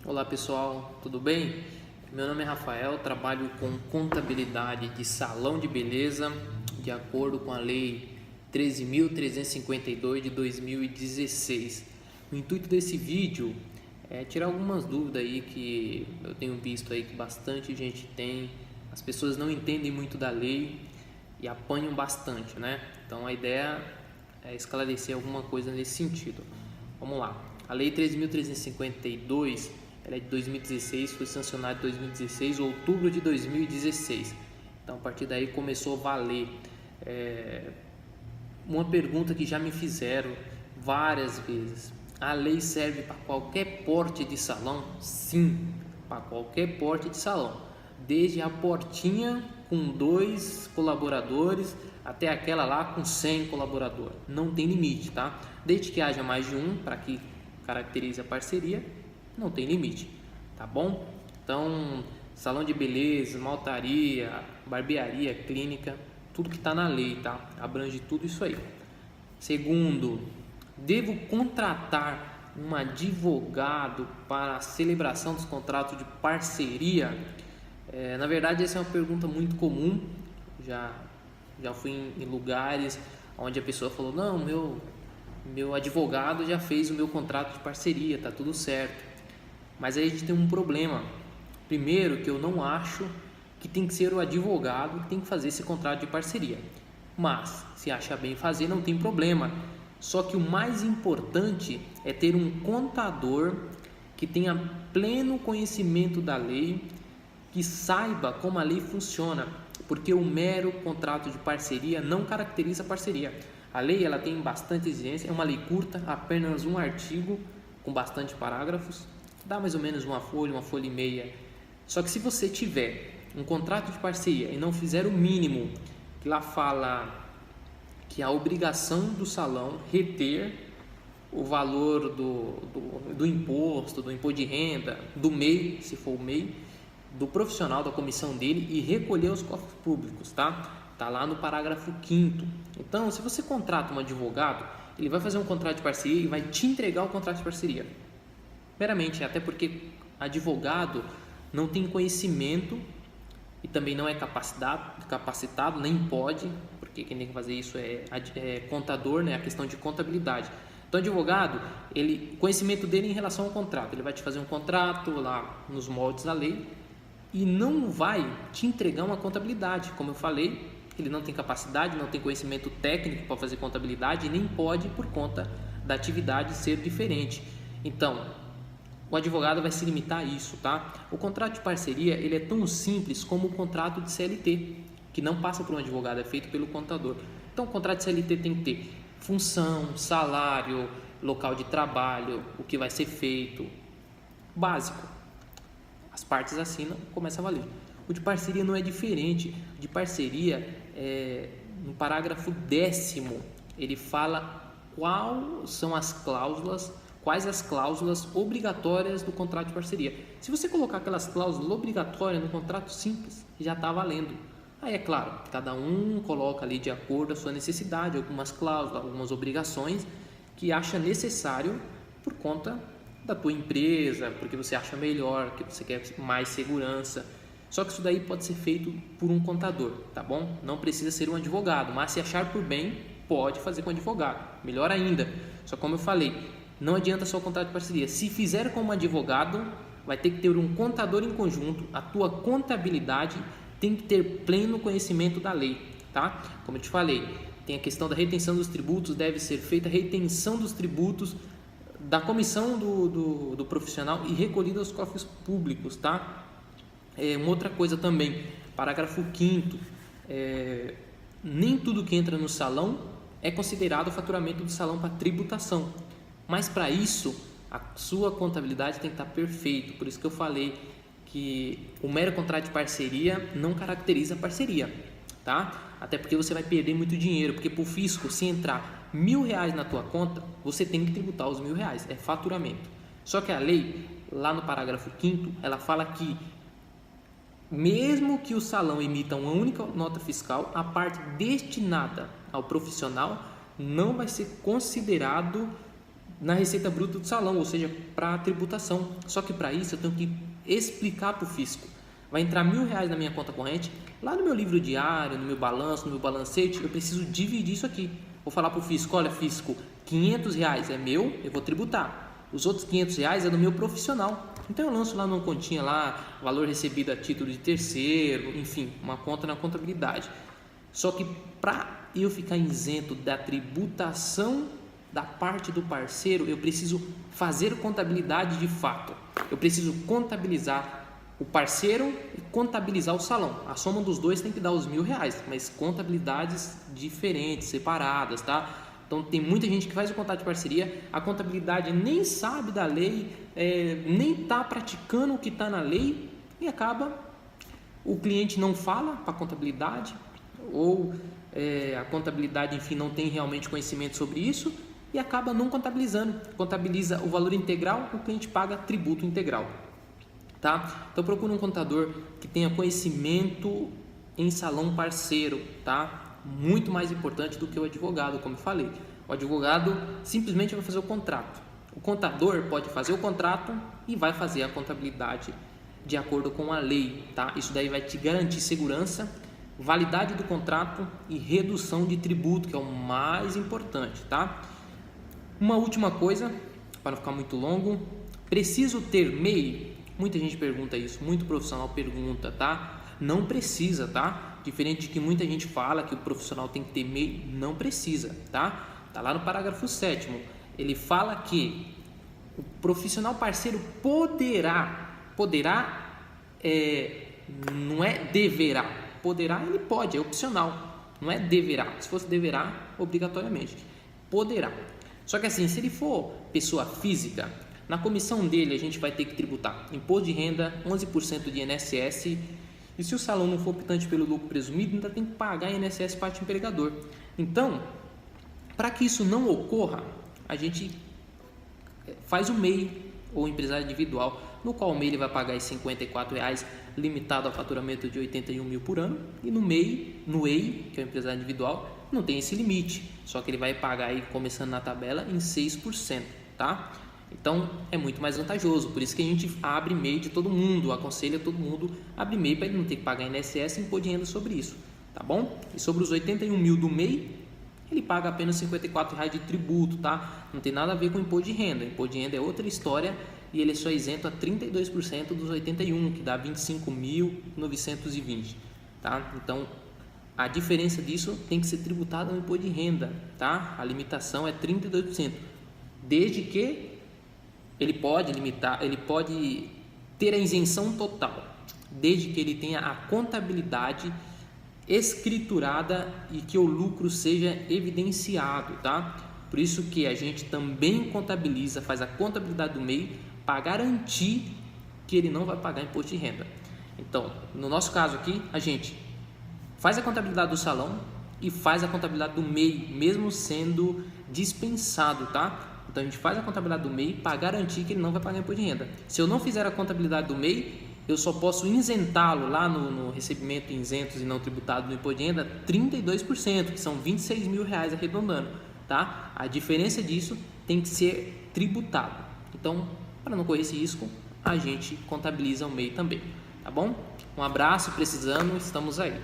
Olá pessoal, tudo bem? Meu nome é Rafael, trabalho com contabilidade de salão de beleza de acordo com a Lei 13.352 de 2016. O intuito desse vídeo é tirar algumas dúvidas aí que eu tenho visto aí que bastante gente tem. As pessoas não entendem muito da lei e apanham bastante, né? Então a ideia é esclarecer alguma coisa nesse sentido. Vamos lá. A Lei 13.352 ela é de 2016, foi sancionada em 2016, outubro de 2016. Então, a partir daí começou a valer. Uma pergunta que já me fizeram várias vezes: a lei serve para qualquer porte de salão? Sim, para qualquer porte de salão, desde a portinha com 2 colaboradores até aquela lá com 100 colaboradores. Não tem limite, tá? Desde que haja mais de um, para que caracterize a parceria, não tem limite, tá bom? Então, salão de beleza, maltaria, barbearia, clínica, tudo que está na lei, tá? Abrange tudo isso aí. Segundo, devo contratar um advogado para a celebração dos contratos de parceria? Na verdade, essa é uma pergunta muito comum. Já fui em lugares onde a pessoa falou: não, meu advogado já fez o meu contrato de parceria, tá tudo certo. Mas aí a gente tem um problema. Primeiro, que eu não acho que tem que ser o advogado que tem que fazer esse contrato de parceria. Mas, se acha bem fazer, não tem problema. Só que o mais importante é ter um contador que tenha pleno conhecimento da lei, que saiba como a lei funciona, porque o mero contrato de parceria não caracteriza a parceria. A lei ela tem bastante exigência, é uma lei curta, apenas um artigo com bastante parágrafos, dá mais ou menos uma folha e meia. Só que se você tiver um contrato de parceria e não fizer o mínimo, que lá fala que a obrigação do salão reter o valor do imposto de renda, do MEI, se for o MEI, do profissional, da comissão dele, e recolher os cofres públicos, tá? Tá lá no parágrafo 5º. Então, se você contrata um advogado, ele vai fazer um contrato de parceria e vai te entregar o contrato de parceria. Meramente, até porque advogado não tem conhecimento e também não é capacitado, nem pode, porque quem tem que fazer isso é contador, né? A questão de contabilidade. Então, advogado, conhecimento dele em relação ao contrato, ele vai te fazer um contrato lá nos moldes da lei e não vai te entregar uma contabilidade. Como eu falei, ele não tem capacidade, não tem conhecimento técnico para fazer contabilidade e nem pode por conta da atividade ser diferente. Então, o advogado vai se limitar a isso, tá? O contrato de parceria, ele é tão simples como o contrato de CLT, que não passa por um advogado, é feito pelo contador. Então, o contrato de CLT tem que ter função, salário, local de trabalho, o que vai ser feito, básico. As partes assinam, começa a valer. O de parceria não é diferente. O de parceria, no parágrafo 10º, ele fala quais as cláusulas obrigatórias do contrato de parceria. Se você colocar aquelas cláusulas obrigatórias no contrato simples, já está valendo. Aí é claro, cada um coloca ali de acordo com a sua necessidade, algumas cláusulas, algumas obrigações que acha necessário por conta da tua empresa, porque você acha melhor, que você quer mais segurança. Só que isso daí pode ser feito por um contador, tá bom? Não precisa ser um advogado, mas se achar por bem, pode fazer com advogado. Melhor ainda. Só como eu falei, não adianta só o contrato de parceria. Se fizer como advogado, vai ter que ter um contador em conjunto. A tua contabilidade tem que ter pleno conhecimento da lei, tá? Como eu te falei, tem a questão da retenção dos tributos, deve ser feita a retenção dos tributos da comissão do profissional e recolhida aos cofres públicos, tá? Uma outra coisa também, parágrafo 5º, nem tudo que entra no salão é considerado faturamento do salão para tributação. Mas para isso, a sua contabilidade tem que estar perfeita. Por isso que eu falei que o mero contrato de parceria não caracteriza a parceria, tá? Até porque você vai perder muito dinheiro, porque para o fisco, se entrar R$1.000 na tua conta, você tem que tributar os R$1.000, é faturamento. Só que a lei, lá no parágrafo 5º, ela fala que mesmo que o salão emita uma única nota fiscal, a parte destinada ao profissional não vai ser considerado na receita bruta do salão, ou seja, para a tributação. Só que para isso eu tenho que explicar para o fisco. Vai entrar R$1.000 na minha conta corrente, lá no meu livro diário, no meu balanço, no meu balancete, eu preciso dividir isso aqui. Vou falar para o fisco, olha fisco, R$500 é meu, eu vou tributar. Os outros R$500 é do meu profissional. Então eu lanço lá numa continha lá, valor recebido a título de terceiro, enfim, uma conta na contabilidade. Só que para eu ficar isento da tributação da parte do parceiro, eu preciso fazer contabilidade de fato. Eu preciso contabilizar o parceiro e contabilizar o salão. A soma dos dois tem que dar os R$1.000, mas contabilidades diferentes, separadas, tá? Então tem muita gente que faz o contrato de parceria, a contabilidade nem sabe da lei, nem está praticando o que está na lei e acaba, o cliente não fala para a contabilidade ou a contabilidade, enfim, não tem realmente conhecimento sobre isso e acaba não contabilizando. Contabiliza o valor integral, o cliente paga tributo integral. Tá? Então procura um contador que tenha conhecimento em salão parceiro, tá? Muito mais importante do que o advogado, como eu falei. O advogado simplesmente vai fazer o contrato. O contador pode fazer o contrato e vai fazer a contabilidade de acordo com a lei, tá? Isso daí vai te garantir segurança, validade do contrato e redução de tributo, que é o mais importante, tá? Uma última coisa, para não ficar muito longo, preciso ter MEI? Muita gente pergunta isso, muito profissional pergunta, tá? Não precisa, tá? Diferente de que muita gente fala que o profissional tem que ter MEI, não precisa, tá? Tá lá no parágrafo 7º, ele fala que o profissional parceiro poderá, não é deverá, poderá ele pode, é opcional, não é deverá, se fosse deverá, obrigatoriamente, poderá. Só que assim, se ele for pessoa física, na comissão dele a gente vai ter que tributar imposto de renda, 11% de INSS, e se o salão não for optante pelo lucro presumido, ainda tem que pagar INSS parte empregador. Então, para que isso não ocorra, a gente faz o MEI, ou empresário individual, no qual o MEI ele vai pagar R$54, limitado ao faturamento de 81 mil por ano, e no EI, que é o empresário individual, não tem esse limite, só que ele vai pagar aí, começando na tabela, em 6%, tá? Então é muito mais vantajoso, por isso que a gente abre MEI de todo mundo, aconselha todo mundo a abrir MEI para ele não ter que pagar INSS e imposto de renda sobre isso, tá bom? E sobre os 81 mil do MEI, ele paga apenas R$54 de tributo, tá? Não tem nada a ver com imposto de renda, imposto de renda é outra história e ele é só isento a 32% dos 81, que dá 25.920, tá? Então a diferença disso tem que ser tributado no imposto de renda, tá? A limitação é 32%, desde que ele pode ter a isenção total, desde que ele tenha a contabilidade escriturada e que o lucro seja evidenciado, tá? Por isso que a gente também contabiliza, faz a contabilidade do MEI para garantir que ele não vai pagar imposto de renda. Então, no nosso caso aqui, a gente faz a contabilidade do salão e faz a contabilidade do MEI, mesmo sendo dispensado, tá? Então a gente faz a contabilidade do MEI para garantir que ele não vai pagar imposto de renda. Se eu não fizer a contabilidade do MEI, eu só posso isentá-lo lá no recebimento isentos e não tributado no imposto de renda 32%, que são R$26 mil arredondando, tá? A diferença disso tem que ser tributado. Então, para não correr esse risco, a gente contabiliza o MEI também, tá bom? Um abraço, precisando, estamos aí.